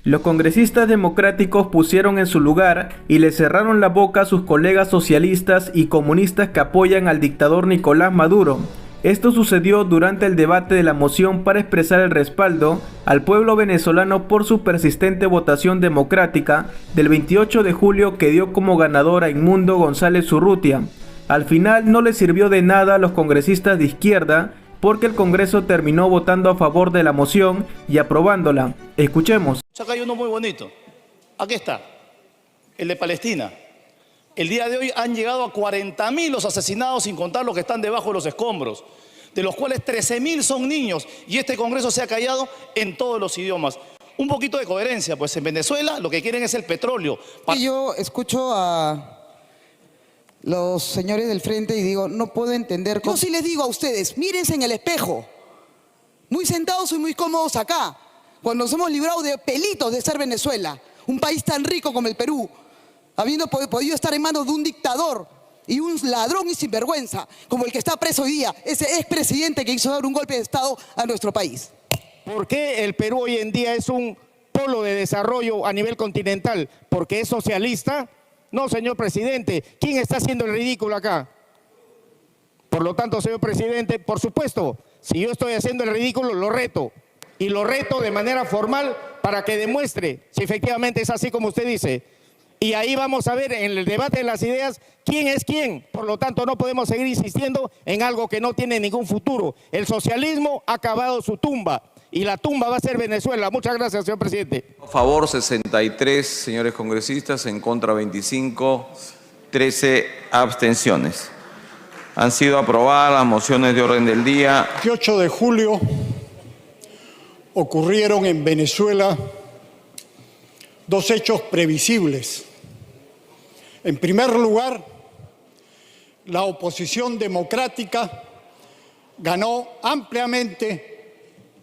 Los congresistas democráticos pusieron en su lugar y le cerraron la boca a sus colegas socialistas y comunistas que apoyan al dictador Nicolás Maduro. Esto sucedió durante el debate de la moción para expresar el respaldo al pueblo venezolano por su persistente votación democrática del 28 de julio que dio como ganador a Edmundo González Urrutia. Al final no le sirvió de nada a los congresistas de izquierda porque el Congreso terminó votando a favor de la moción y aprobándola. Escuchemos. Acá hay uno muy bonito. Aquí está, el de Palestina. El día de hoy han llegado a 40.000 los asesinados, sin contar los que están debajo de los escombros, de los cuales 13.000 son niños, y este Congreso se ha callado en todos los idiomas. Un poquito de coherencia, pues en Venezuela lo que quieren es el petróleo. Y yo escucho a los señores del frente y digo, no puedo entender cómo... Yo sí les digo a ustedes, mírense en el espejo. Muy sentados y muy cómodos acá, cuando nos hemos librado de pelitos de ser Venezuela, un país tan rico como el Perú, habiendo podido estar en manos de un dictador y un ladrón y sinvergüenza, como el que está preso hoy día, ese expresidente que hizo dar un golpe de Estado a nuestro país. ¿Por qué el Perú hoy en día es un polo de desarrollo a nivel continental? ¿Porque es socialista? No, señor presidente. ¿Quién está haciendo el ridículo acá? Por lo tanto, señor presidente, por supuesto, si yo estoy haciendo el ridículo, lo reto. Y lo reto de manera formal para que demuestre si efectivamente es así como usted dice. Y ahí vamos a ver en el debate de las ideas quién es quién. Por lo tanto, no podemos seguir insistiendo en algo que no tiene ningún futuro. El socialismo ha acabado su tumba y la tumba va a ser Venezuela. Muchas gracias, señor presidente. A favor 63 señores congresistas, en contra 25, 13 abstenciones. Han sido aprobadas las mociones de orden del día. El 28 de julio ocurrieron en Venezuela dos hechos previsibles. En primer lugar, la oposición democrática ganó ampliamente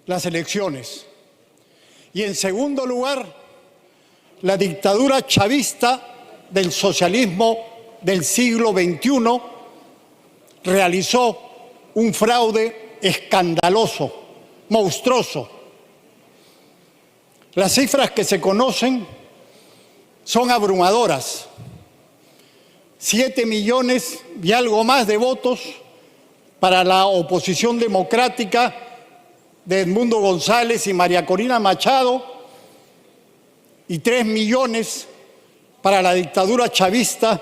las elecciones. Y en segundo lugar, la dictadura chavista del socialismo del siglo XXI realizó un fraude escandaloso, monstruoso. Las cifras que se conocen son abrumadoras. 7 millones y algo más de votos para la oposición democrática de Edmundo González y María Corina Machado y 3 millones para la dictadura chavista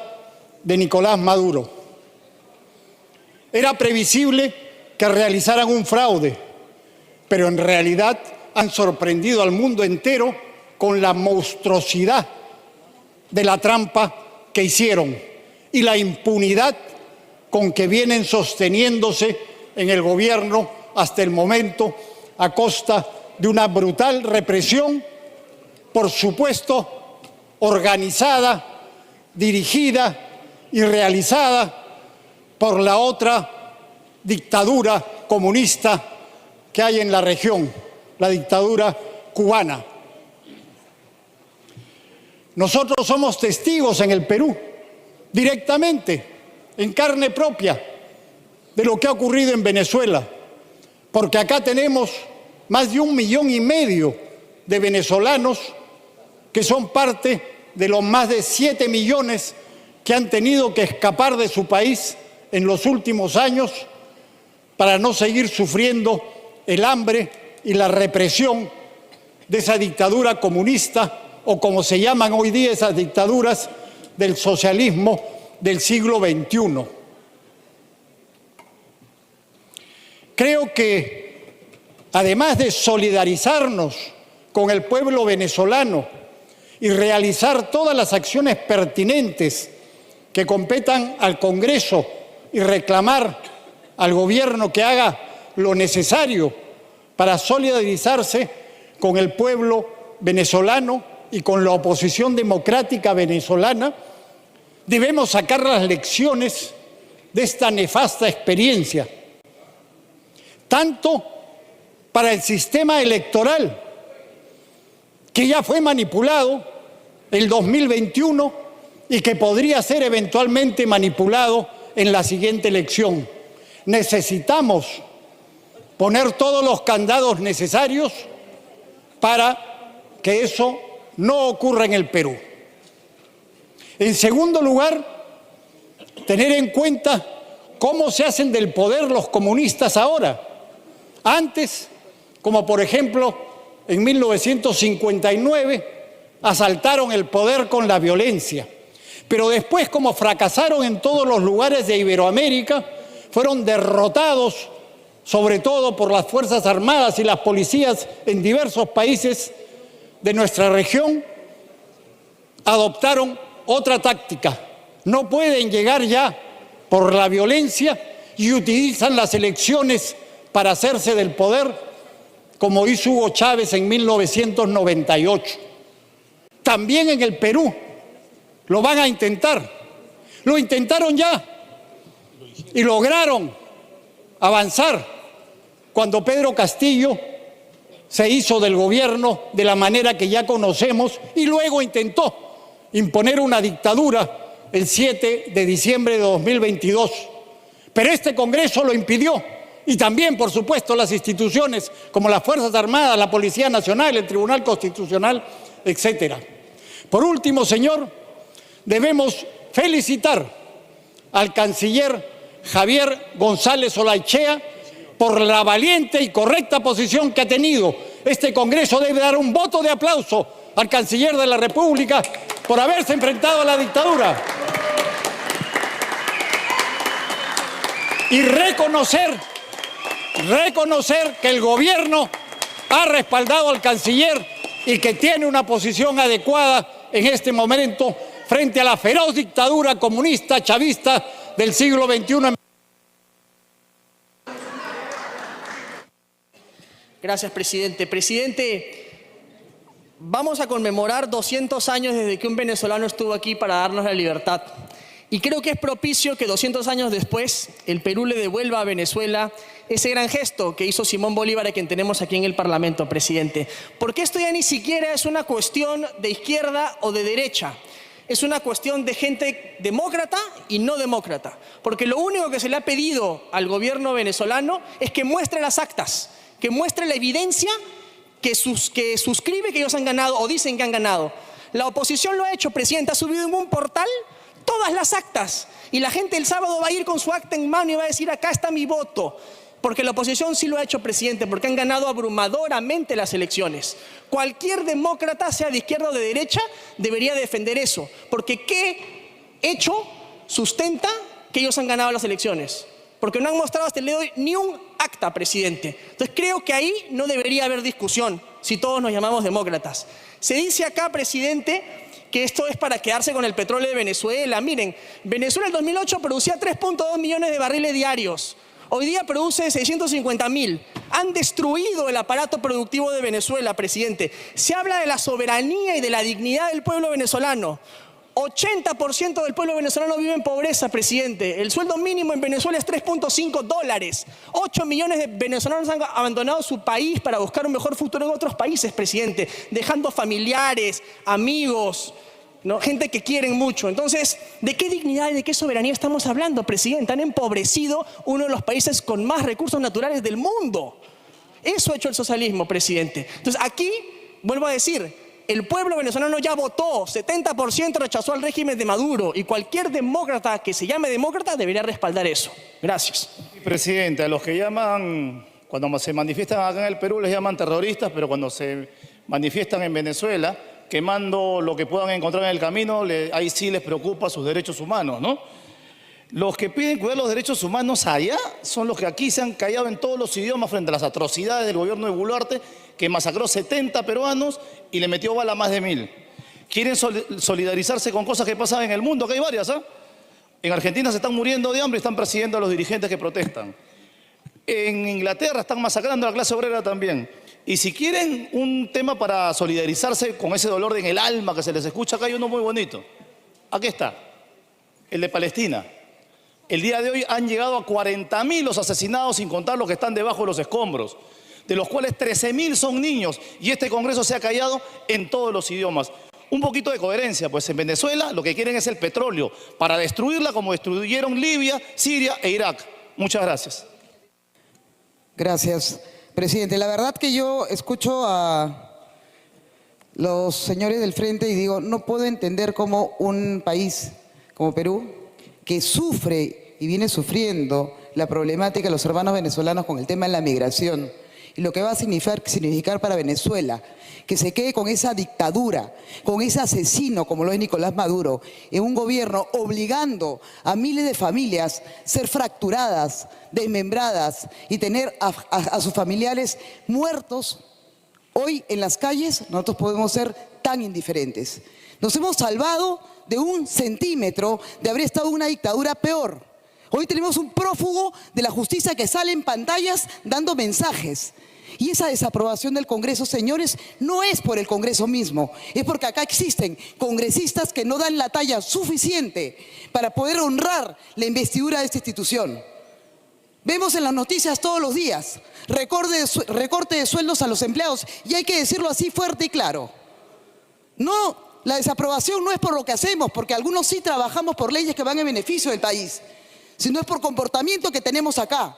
de Nicolás Maduro. Era previsible que realizaran un fraude, pero en realidad han sorprendido al mundo entero con la monstruosidad de la trampa que hicieron y la impunidad con que vienen sosteniéndose en el gobierno hasta el momento a costa de una brutal represión, por supuesto, organizada, dirigida y realizada por la otra dictadura comunista que hay en la región, la dictadura cubana. Nosotros somos testigos en el Perú, directamente, en carne propia, de lo que ha ocurrido en Venezuela, porque acá tenemos más de 1,5 millones de venezolanos que son parte de los más de 7 millones que han tenido que escapar de su país en los últimos años para no seguir sufriendo el hambre y la represión de esa dictadura comunista, o como se llaman hoy día esas dictaduras del socialismo del siglo XXI. Creo que, además de solidarizarnos con el pueblo venezolano y realizar todas las acciones pertinentes que competan al Congreso y reclamar al gobierno que haga lo necesario para solidarizarse con el pueblo venezolano y con la oposición democrática venezolana, debemos sacar las lecciones de esta nefasta experiencia, tanto para el sistema electoral, que ya fue manipulado el 2021 y que podría ser eventualmente manipulado en la siguiente elección. Necesitamos poner todos los candados necesarios para que eso no ocurra en el Perú. En segundo lugar, tener en cuenta cómo se hacen del poder los comunistas ahora. Antes, como por ejemplo en 1959, asaltaron el poder con la violencia. Pero después, como fracasaron en todos los lugares de Iberoamérica, fueron derrotados, sobre todo por las Fuerzas Armadas y las policías en diversos países de nuestra región, adoptaron otra táctica. No pueden llegar ya por la violencia y utilizan las elecciones para hacerse del poder, como hizo Hugo Chávez en 1998. También en el Perú lo van a intentar. Lo intentaron ya y lograron avanzar cuando Pedro Castillo se hizo del gobierno de la manera que ya conocemos y luego intentó imponer una dictadura el 7 de diciembre de 2022. Pero este Congreso lo impidió y también, por supuesto, las instituciones como las Fuerzas Armadas, la Policía Nacional, el Tribunal Constitucional, etcétera. Por último, señor, debemos felicitar al canciller Javier González Olaichea por la valiente y correcta posición que ha tenido. Este Congreso debe dar un voto de aplauso al canciller de la República por haberse enfrentado a la dictadura y reconocer que el gobierno ha respaldado al canciller y que tiene una posición adecuada en este momento frente a la feroz dictadura comunista chavista del siglo XXI. Gracias, presidente. Presidente, vamos a conmemorar 200 años desde que un venezolano estuvo aquí para darnos la libertad. Y creo que es propicio que 200 años después el Perú le devuelva a Venezuela ese gran gesto que hizo Simón Bolívar, a quien tenemos aquí en el Parlamento, presidente. Porque esto ya ni siquiera es una cuestión de izquierda o de derecha. Es una cuestión de gente demócrata y no demócrata. Porque lo único que se le ha pedido al gobierno venezolano es que muestre las actas, que muestre la evidencia que suscribe que ellos han ganado o dicen que han ganado. La oposición lo ha hecho, presidente, ha subido en un portal todas las actas y la gente el sábado va a ir con su acta en mano y va a decir: acá está mi voto. Porque la oposición sí lo ha hecho, presidente, porque han ganado abrumadoramente las elecciones. Cualquier demócrata, sea de izquierda o de derecha, debería defender eso. Porque ¿qué hecho sustenta que ellos han ganado las elecciones? Porque no han mostrado hasta el día de hoy ni un acta, presidente. Entonces creo que ahí no debería haber discusión si todos nos llamamos demócratas. Se dice acá, presidente, que esto es para quedarse con el petróleo de Venezuela. Miren, Venezuela en 2008 producía 3.2 millones de barriles diarios. Hoy día produce 650.000. Han destruido el aparato productivo de Venezuela, presidente. Se habla de la soberanía y de la dignidad del pueblo venezolano. 80% del pueblo venezolano vive en pobreza, presidente. El sueldo mínimo en Venezuela es $3.5. 8 millones de venezolanos han abandonado su país para buscar un mejor futuro en otros países, presidente, dejando familiares, amigos, ¿no? Gente que quieren mucho. Entonces, ¿de qué dignidad y de qué soberanía estamos hablando, presidente? Han empobrecido uno de los países con más recursos naturales del mundo. Eso ha hecho el socialismo, presidente. Entonces, aquí, vuelvo a decir, el pueblo venezolano ya votó, 70% rechazó al régimen de Maduro y cualquier demócrata que se llame demócrata debería respaldar eso. Gracias. Presidente, a los que llaman, cuando se manifiestan acá en el Perú les llaman terroristas, pero cuando se manifiestan en Venezuela, quemando lo que puedan encontrar en el camino, ahí sí les preocupa sus derechos humanos, ¿no? Los que piden cuidar los derechos humanos allá son los que aquí se han callado en todos los idiomas frente a las atrocidades del gobierno de Boluarte, que masacró 70 peruanos y le metió bala a más de 1000. Quieren solidarizarse con cosas que pasan en el mundo, que hay varias, ¿ah? En Argentina se están muriendo de hambre y están persiguiendo a los dirigentes que protestan. En Inglaterra están masacrando a la clase obrera también. Y si quieren un tema para solidarizarse con ese dolor en el alma que se les escucha, acá hay uno muy bonito. Aquí está, el de Palestina. El día de hoy han llegado a 40.000 los asesinados, sin contar los que están debajo de los escombros, de los cuales 13.000 son niños, y este Congreso se ha callado en todos los idiomas. Un poquito de coherencia, pues en Venezuela lo que quieren es el petróleo, para destruirla como destruyeron Libia, Siria e Irak. Muchas gracias. Gracias, presidente. La verdad que yo escucho a los señores del frente y digo, no puedo entender cómo un país como Perú, que sufre y viene sufriendo la problemática de los hermanos venezolanos con el tema de la migración y lo que va a significar para Venezuela, que se quede con esa dictadura, con ese asesino como lo es Nicolás Maduro, en un gobierno obligando a miles de familias a ser fracturadas, desmembradas y tener a sus familiares muertos. Hoy en las calles nosotros podemos ser tan indiferentes. Nos hemos salvado de 1 centímetro de haber estado en una dictadura peor. Hoy tenemos un prófugo de la justicia que sale en pantallas dando mensajes. Y esa desaprobación del Congreso, señores, no es por el Congreso mismo, es porque acá existen congresistas que no dan la talla suficiente para poder honrar la investidura de esta institución. Vemos en las noticias todos los días recorte de sueldos a los empleados y hay que decirlo así fuerte y claro. No, la desaprobación no es por lo que hacemos, porque algunos sí trabajamos por leyes que van en beneficio del país, sino es por comportamiento que tenemos acá,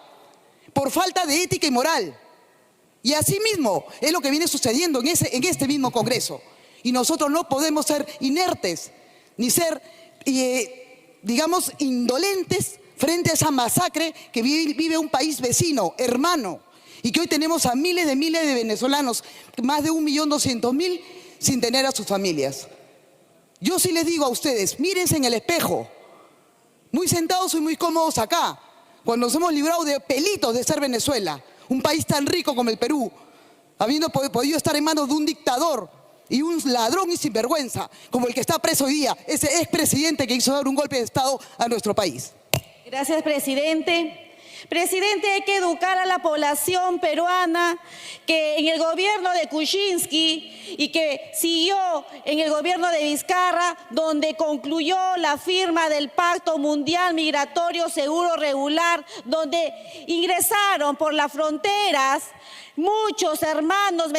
por falta de ética y moral. Y así mismo es lo que viene sucediendo en este mismo Congreso. Y nosotros no podemos ser inertes, ni ser, digamos, indolentes frente a esa masacre que vive un país vecino, hermano, y que hoy tenemos a miles de venezolanos, más de 1.200.000, sin tener a sus familias. Yo sí les digo a ustedes, mírense en el espejo, muy sentados y muy cómodos acá, cuando nos hemos librado de pelitos de ser Venezuela, un país tan rico como el Perú, habiendo podido estar en manos de un dictador y un ladrón y sinvergüenza como el que está preso hoy día, ese expresidente que hizo dar un golpe de Estado a nuestro país. Gracias, presidente. Presidente, hay que educar a la población peruana que en el gobierno de Kuczynski y que siguió en el gobierno de Vizcarra, donde concluyó la firma del Pacto Mundial Migratorio Seguro Regular, donde ingresaron por las fronteras muchos hermanos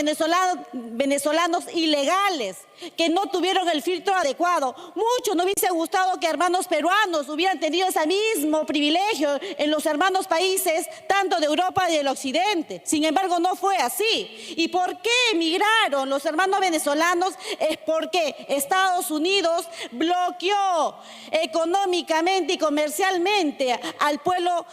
venezolanos ilegales que no tuvieron el filtro adecuado. Mucho nos hubiese gustado que hermanos peruanos hubieran tenido ese mismo privilegio en los hermanos países, tanto de Europa y del Occidente. Sin embargo, no fue así. ¿Y por qué emigraron los hermanos venezolanos? Es porque Estados Unidos bloqueó económicamente y comercialmente al pueblo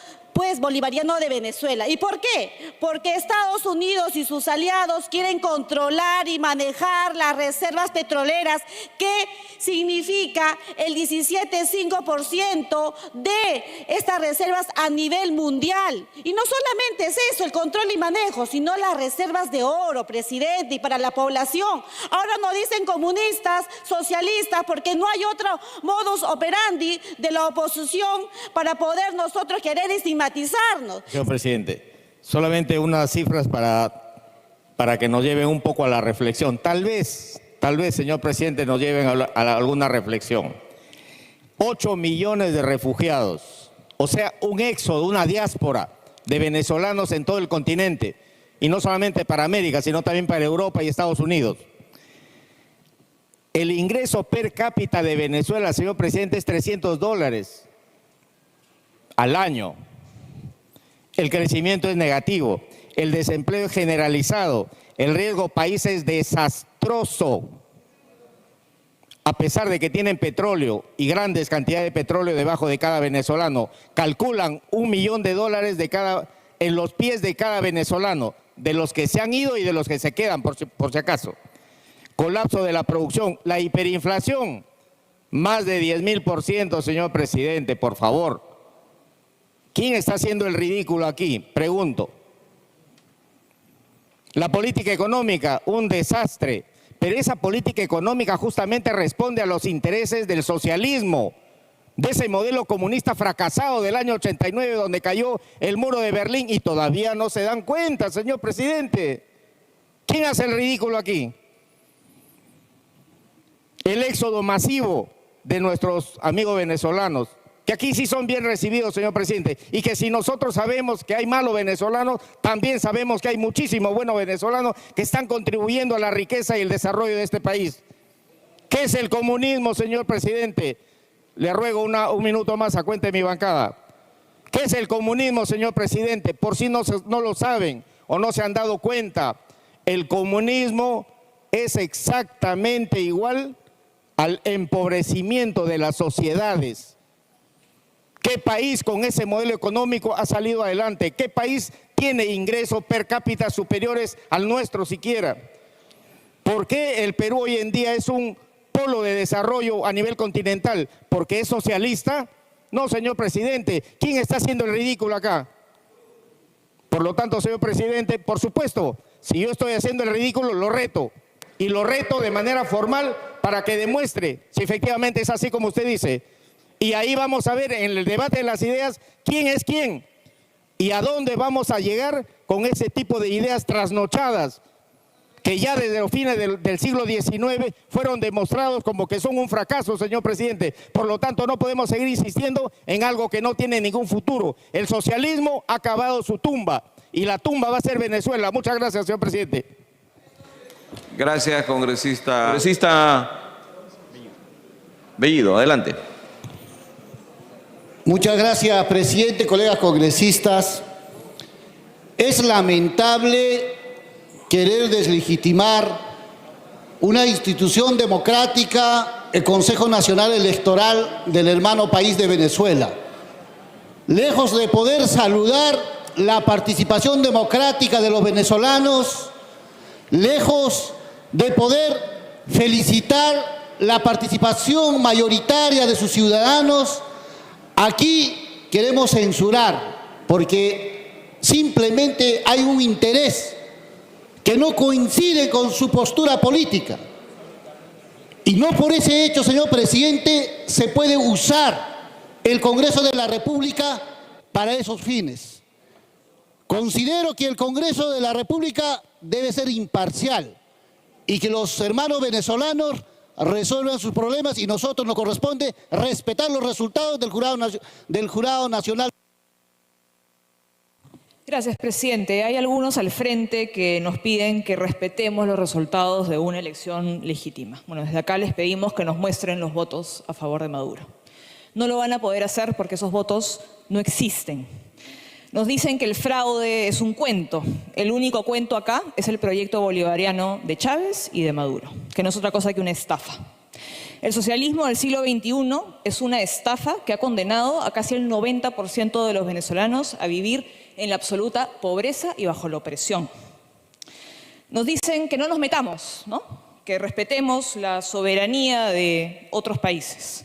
bolivariano de Venezuela. ¿Y por qué? Porque Estados Unidos y sus aliados quieren controlar y manejar las reservas petroleras, que significa el 17,5% de estas reservas a nivel mundial. Y no solamente es eso, el control y manejo, sino las reservas de oro, presidente, y para la población. Ahora nos dicen comunistas, socialistas, porque no hay otro modus operandi de la oposición para poder nosotros querer estigmatizarnos. Señor presidente, solamente unas cifras para que nos lleven un poco a la reflexión. Tal vez, señor presidente, nos lleven a alguna reflexión. 8 millones de refugiados, o sea, un éxodo, una diáspora de venezolanos en todo el continente, y no solamente para América, sino también para Europa y Estados Unidos. El ingreso per cápita de Venezuela, señor presidente, es $300 al año. El crecimiento es negativo, el desempleo es generalizado, el riesgo país es desastroso. A pesar de que tienen petróleo y grandes cantidades de petróleo debajo de cada venezolano, calculan $1 millón en los pies de cada venezolano, de los que se han ido y de los que se quedan, por si acaso. Colapso de la producción, la hiperinflación, más de 10.000%, señor presidente, por favor. ¿Quién está haciendo el ridículo aquí? Pregunto. La política económica, un desastre, pero esa política económica justamente responde a los intereses del socialismo, de ese modelo comunista fracasado del año 89, donde cayó el muro de Berlín, y todavía no se dan cuenta, señor presidente. ¿Quién hace el ridículo aquí? El éxodo masivo de nuestros amigos venezolanos, que aquí sí son bien recibidos, señor presidente, y que si nosotros sabemos que hay malos venezolanos, también sabemos que hay muchísimos buenos venezolanos que están contribuyendo a la riqueza y el desarrollo de este país. ¿Qué es el comunismo, señor presidente? Le ruego un minuto más a cuenta de mi bancada. ¿Qué es el comunismo, señor presidente? Por si no lo saben o no se han dado cuenta, el comunismo es exactamente igual al empobrecimiento de las sociedades. ¿Qué país con ese modelo económico ha salido adelante? ¿Qué país tiene ingresos per cápita superiores al nuestro siquiera? ¿Por qué el Perú hoy en día es un polo de desarrollo a nivel continental? ¿Porque es socialista? No, señor presidente. ¿Quién está haciendo el ridículo acá? Por lo tanto, señor presidente, por supuesto, si yo estoy haciendo el ridículo, lo reto. Y lo reto de manera formal para que demuestre si efectivamente es así como usted dice. Y ahí vamos a ver en el debate de las ideas quién es quién y a dónde vamos a llegar con ese tipo de ideas trasnochadas que ya desde los fines del siglo XIX fueron demostrados como que son un fracaso, señor presidente. Por lo tanto, no podemos seguir insistiendo en algo que no tiene ningún futuro. El socialismo ha cavado su tumba y la tumba va a ser Venezuela. Muchas gracias, señor presidente. Gracias, congresista. Congresista Bellido, adelante. Muchas gracias, presidente, colegas congresistas. Es lamentable querer deslegitimar una institución democrática, el Consejo Nacional Electoral del hermano país de Venezuela. Lejos de poder saludar la participación democrática de los venezolanos, lejos de poder felicitar la participación mayoritaria de sus ciudadanos, aquí queremos censurar porque simplemente hay un interés que no coincide con su postura política. Y no por ese hecho, señor presidente, se puede usar el Congreso de la República para esos fines. Considero que el Congreso de la República debe ser imparcial y que los hermanos venezolanos resuelvan sus problemas y nosotros nos corresponde respetar los resultados del Jurado Nacional. Gracias, presidente. Hay algunos al frente que nos piden que respetemos los resultados de una elección legítima. Bueno, desde acá les pedimos que nos muestren los votos a favor de Maduro. No lo van a poder hacer porque esos votos no existen. Nos dicen que el fraude es un cuento. El único cuento acá es el proyecto bolivariano de Chávez y de Maduro, que no es otra cosa que una estafa. El socialismo del siglo XXI es una estafa que ha condenado a casi el 90% de los venezolanos a vivir en la absoluta pobreza y bajo la opresión. Nos dicen que no nos metamos, ¿no? Que respetemos la soberanía de otros países.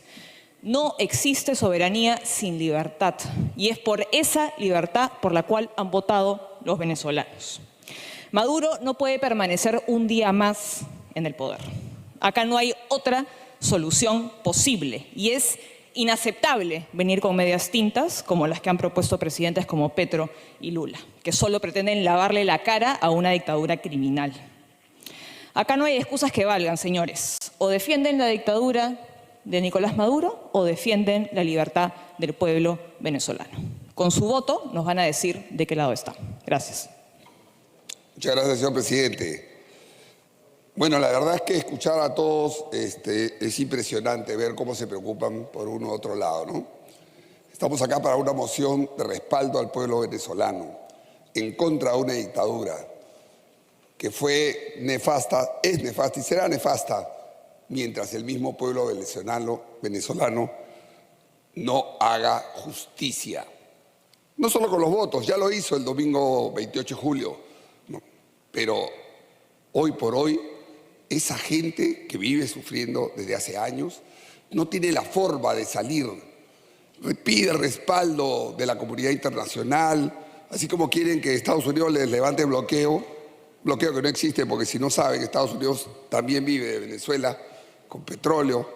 No existe soberanía sin libertad y es por esa libertad por la cual han votado los venezolanos. Maduro no puede permanecer un día más en el poder. Acá no hay otra solución posible y es inaceptable venir con medias tintas como las que han propuesto presidentes como Petro y Lula, que solo pretenden lavarle la cara a una dictadura criminal. Acá no hay excusas que valgan, señores. O defienden la dictadura de Nicolás Maduro o defienden la libertad del pueblo venezolano. Con su voto nos van a decir de qué lado están. Gracias. Muchas gracias, señor presidente. Bueno, la verdad es que escuchar a todos es impresionante ver cómo se preocupan por uno u otro lado, ¿no? Estamos acá para una moción de respaldo al pueblo venezolano, en contra de una dictadura que fue nefasta, es nefasta y será nefasta mientras el mismo pueblo venezolano no haga justicia. No solo con los votos, ya lo hizo el domingo 28 de julio, ¿no? Pero hoy por hoy, esa gente que vive sufriendo desde hace años no tiene la forma de salir. Pide el respaldo de la comunidad internacional, así como quieren que Estados Unidos les levante bloqueo que no existe porque si no saben, Estados Unidos también vive de Venezuela con petróleo.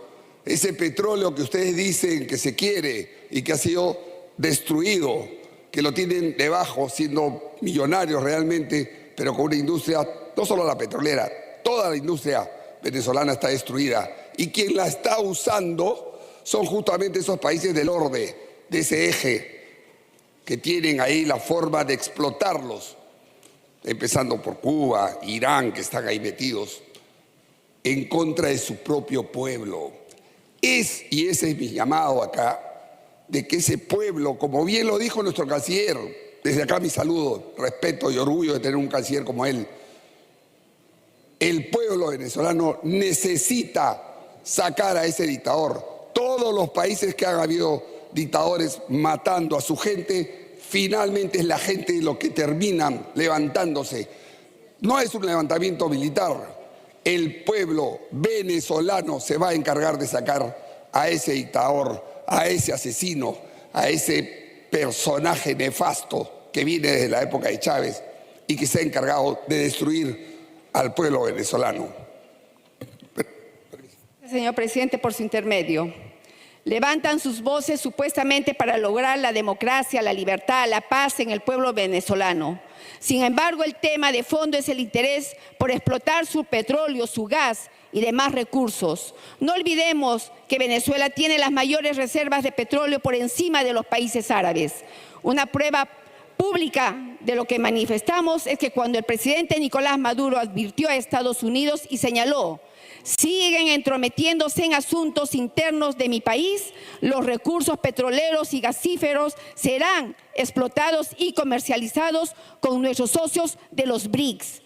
Ese petróleo que ustedes dicen que se quiere y que ha sido destruido, que lo tienen debajo siendo millonarios realmente, pero con una industria, no solo la petrolera, toda la industria venezolana está destruida y quien la está usando son justamente esos países del orbe, de ese eje, que tienen ahí la forma de explotarlos, empezando por Cuba, Irán, que están ahí metidos, en contra de su propio pueblo. Y ese es mi llamado acá, de que ese pueblo, como bien lo dijo nuestro canciller, desde acá mi saludo, respeto y orgullo de tener un canciller como él, El pueblo venezolano necesita sacar a ese dictador. Todos los países que han habido dictadores matando a su gente, finalmente es la gente lo que terminan levantándose. No es un levantamiento militar. El pueblo venezolano se va a encargar de sacar a ese dictador, a ese asesino, a ese personaje nefasto que viene desde la época de Chávez y que se ha encargado de destruir al pueblo venezolano. Señor presidente, por su intermedio, levantan sus voces supuestamente para lograr la democracia, la libertad, la paz en el pueblo venezolano. Sin embargo, el tema de fondo es el interés por explotar su petróleo, su gas y demás recursos. No olvidemos que Venezuela tiene las mayores reservas de petróleo por encima de los países árabes. Una prueba pública de lo que manifestamos es que cuando el presidente Nicolás Maduro advirtió a Estados Unidos y señaló: siguen entrometiéndose en asuntos internos de mi país, los recursos petroleros y gasíferos serán explotados y comercializados con nuestros socios de los BRICS.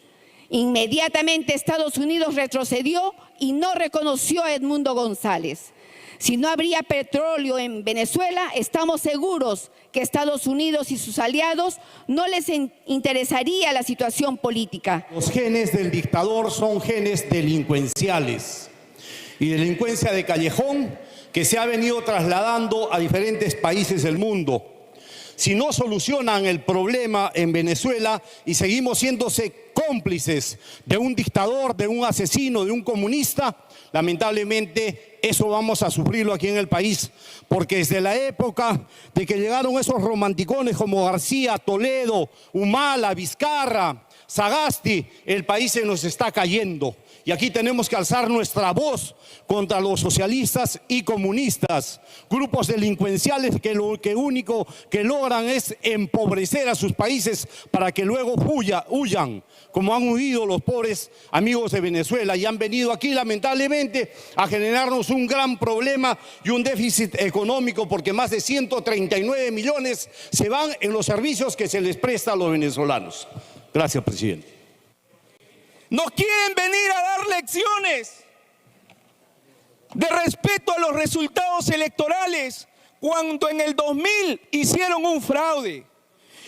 Inmediatamente Estados Unidos retrocedió y no reconoció a Edmundo González. Si no habría petróleo en Venezuela, estamos seguros que Estados Unidos y sus aliados no les interesaría la situación política. Los genes del dictador son genes delincuenciales y delincuencia de callejón que se ha venido trasladando a diferentes países del mundo. Si no solucionan el problema en Venezuela y seguimos siéndose cómplices de un dictador, de un asesino, de un comunista, lamentablemente eso vamos a sufrirlo aquí en el país, porque desde la época de que llegaron esos romanticones como García, Toledo, Humala, Vizcarra, Sagasti, el país se nos está cayendo. Y aquí tenemos que alzar nuestra voz contra los socialistas y comunistas, grupos delincuenciales que lo único que logran es empobrecer a sus países para que luego huyan, como han huido los pobres amigos de Venezuela y han venido aquí lamentablemente a generarnos un gran problema y un déficit económico, porque más de 139 millones se van en los servicios que se les presta a los venezolanos. Gracias, presidente. Nos quieren venir a dar lecciones de respeto a los resultados electorales cuando en el 2000 hicieron un fraude.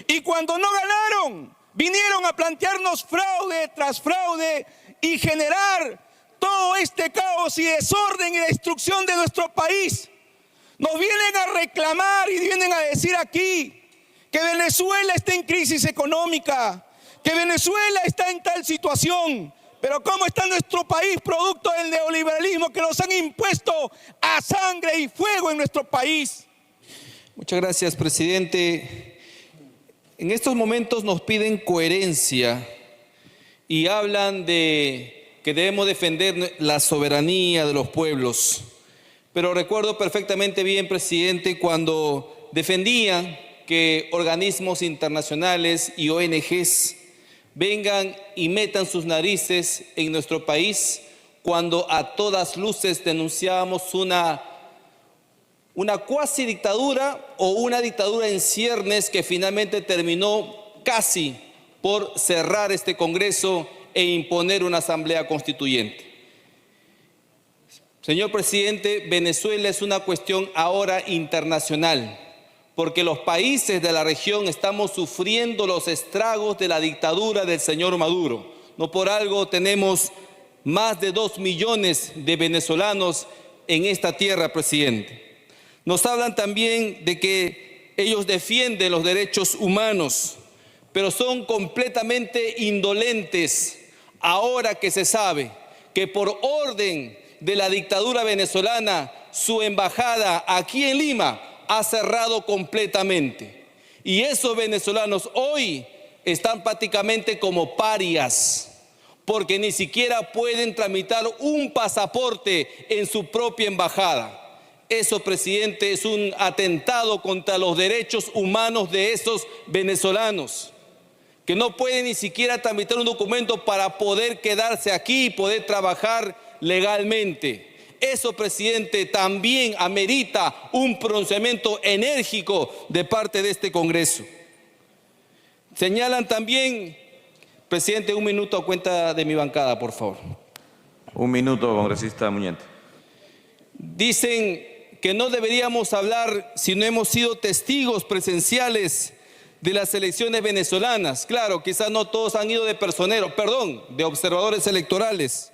Y cuando no ganaron, vinieron a plantearnos fraude tras fraude y generar todo este caos y desorden y destrucción de nuestro país. Nos vienen a reclamar y vienen a decir aquí que Venezuela está en crisis económica, que Venezuela está en tal situación, pero ¿cómo está nuestro país producto del neoliberalismo que nos han impuesto a sangre y fuego en nuestro país? Muchas gracias, presidente. En estos momentos nos piden coherencia y hablan de que debemos defender la soberanía de los pueblos. Pero recuerdo perfectamente bien, presidente, cuando defendían que organismos internacionales y ONGs vengan y metan sus narices en nuestro país, cuando a todas luces denunciábamos una cuasi dictadura o una dictadura en ciernes que finalmente terminó casi por cerrar este Congreso e imponer una asamblea constituyente. Señor presidente, Venezuela es una cuestión ahora internacional, porque los países de la región estamos sufriendo los estragos de la dictadura del señor Maduro. No por algo tenemos más de 2 millones de venezolanos en esta tierra, presidente. Nos hablan también de que ellos defienden los derechos humanos, pero son completamente indolentes ahora que se sabe que por orden de la dictadura venezolana, su embajada aquí en Lima ha cerrado completamente. Y esos venezolanos hoy están prácticamente como parias, porque ni siquiera pueden tramitar un pasaporte en su propia embajada. Eso, presidente, es un atentado contra los derechos humanos de esos venezolanos, que no pueden ni siquiera tramitar un documento para poder quedarse aquí y poder trabajar legalmente. Eso, presidente, también amerita un pronunciamiento enérgico de parte de este Congreso. Señalan también Presidente, un minuto a cuenta de mi bancada, por favor. Un minuto, congresista Muñante. Dicen que no deberíamos hablar si no hemos sido testigos presenciales de las elecciones venezolanas. Claro, quizás no todos han ido de personeros, perdón, de observadores electorales.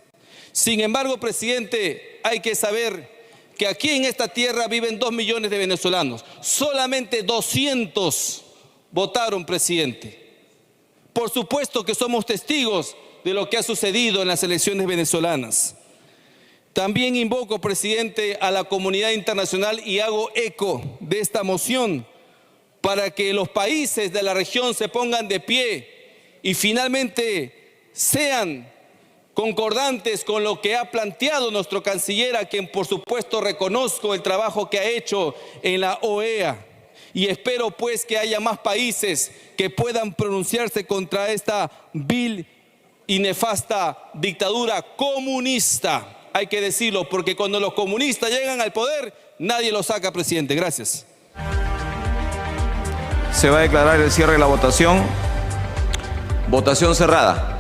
Sin embargo, presidente, hay que saber que aquí en esta tierra viven 2 millones de venezolanos. Solamente 200 votaron, presidente. Por supuesto que somos testigos de lo que ha sucedido en las elecciones venezolanas. También invoco, presidente, a la comunidad internacional y hago eco de esta moción para que los países de la región se pongan de pie y finalmente sean concordantes con lo que ha planteado nuestro canciller, a quien por supuesto reconozco el trabajo que ha hecho en la OEA. Y espero pues que haya más países que puedan pronunciarse contra esta vil y nefasta dictadura comunista. Hay que decirlo, porque cuando los comunistas llegan al poder, nadie los saca, presidente. Gracias. Se va a declarar el cierre de la votación. Votación cerrada.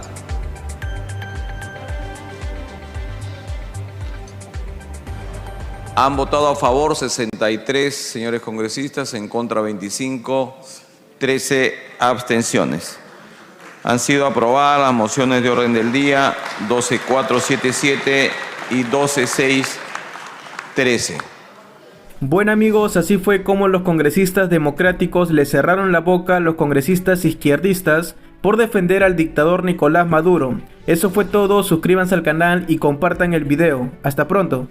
Han votado a favor 63 señores congresistas, en contra 25, 13 abstenciones. Han sido aprobadas las mociones de orden del día 12.477 y 12.613. Bueno amigos, así fue como los congresistas democráticos le cerraron la boca a los congresistas izquierdistas por defender al dictador Nicolás Maduro. Eso fue todo, suscríbanse al canal y compartan el video. Hasta pronto.